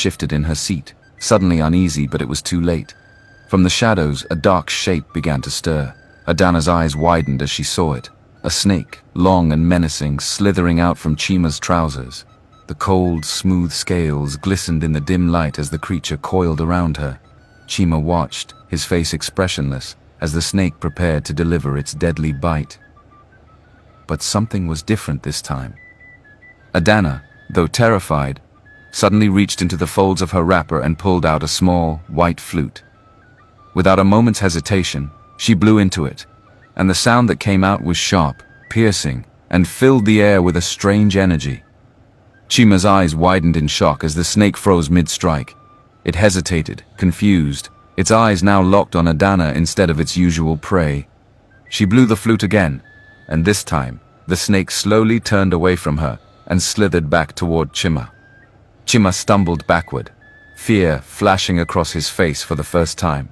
shifted in her seat, suddenly uneasy, but it was too late. From the shadows, a dark shape began to stir. Adana's eyes widened as she saw it. A snake, long and menacing, slithering out from Chima's trousers. The cold, smooth scales glistened in the dim light as the creature coiled around her. Chima watched, his face expressionless, as the snake prepared to deliver its deadly bite. But something was different this time. Adana, though terrified, suddenly reached into the folds of her wrapper and pulled out a small, white flute. Without a moment's hesitation, she blew into it, and the sound that came out was sharp, piercing, and filled the air with a strange energy. Chima's eyes widened in shock as the snake froze mid-strike. It hesitated, confused, its eyes now locked on Adana instead of its usual prey. She blew the flute again, and this time, the snake slowly turned away from her and slithered back toward Chima. Chima stumbled backward, fear flashing across his face for the first time.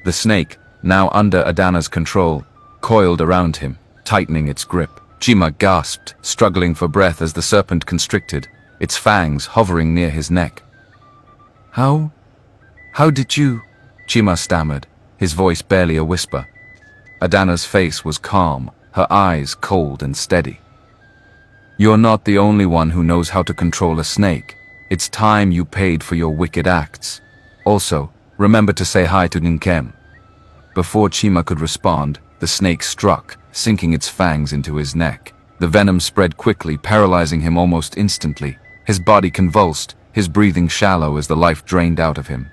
The snake, now under Adana's control, coiled around him, tightening its grip. Chima gasped, struggling for breath as the serpent constricted, its fangs hovering near his neck. How did you? Chima stammered, his voice barely a whisper. Adana's face was calm, her eyes cold and steady. You're not the only one who knows how to control a snake. It's time you paid for your wicked acts. Also, remember to say hi to Nkem. Before Chima could respond, the snake struck, sinking its fangs into his neck. The venom spread quickly, paralyzing him almost instantly. His body convulsed, his breathing shallow as the life drained out of him.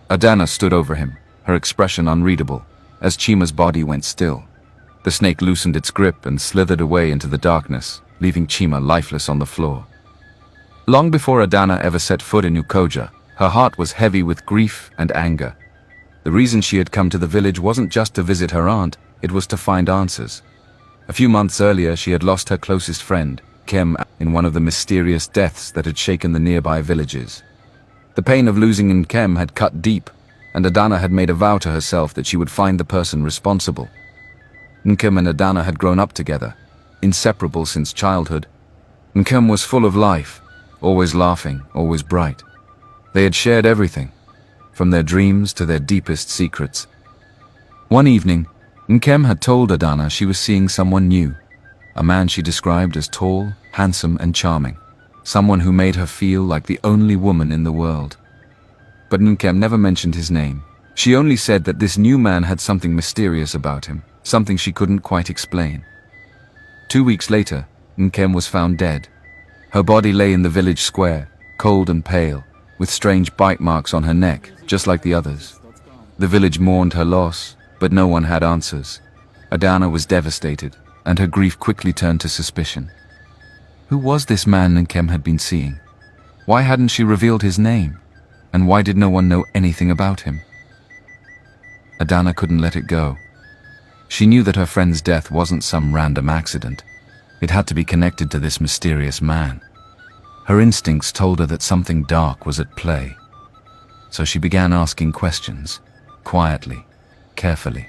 Adana stood over him, her expression unreadable, as Chima's body went still. The snake loosened its grip and slithered away into the darkness, leaving Chima lifeless on the floor. Long before Adana ever set foot in Ukoja, her heart was heavy with grief and anger. The reason she had come to the village wasn't just to visit her aunt, it was to find answers. A few months earlier, she had lost her closest friend, Kem, in one of the mysterious deaths that had shaken the nearby villages. The pain of losing Nkem had cut deep, and Adana had made a vow to herself that she would find the person responsible. Nkem and Adana had grown up together, inseparable since childhood. Nkem was full of life, always laughing, always bright. They had shared everything, from their dreams to their deepest secrets. One evening, Nkem had told Adana she was seeing someone new, a man she described as tall, handsome, and charming, someone who made her feel like the only woman in the world. But Nkem never mentioned his name. She only said that this new man had something mysterious about him, something she couldn't quite explain. 2 weeks later, Nkem was found dead. Her body lay in the village square, cold and pale, with strange bite marks on her neck, just like the others. The village mourned her loss, but no one had answers. Adana was devastated, and her grief quickly turned to suspicion. Who was this man Nkem had been seeing? Why hadn't she revealed his name? And why did no one know anything about him? Adana couldn't let it go. She knew that her friend's death wasn't some random accident. It had to be connected to this mysterious man. Her instincts told her that something dark was at play. So she began asking questions, quietly, carefully.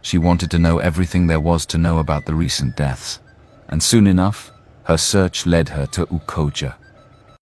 She wanted to know everything there was to know about the recent deaths, and soon enough, her search led her to Ukoja.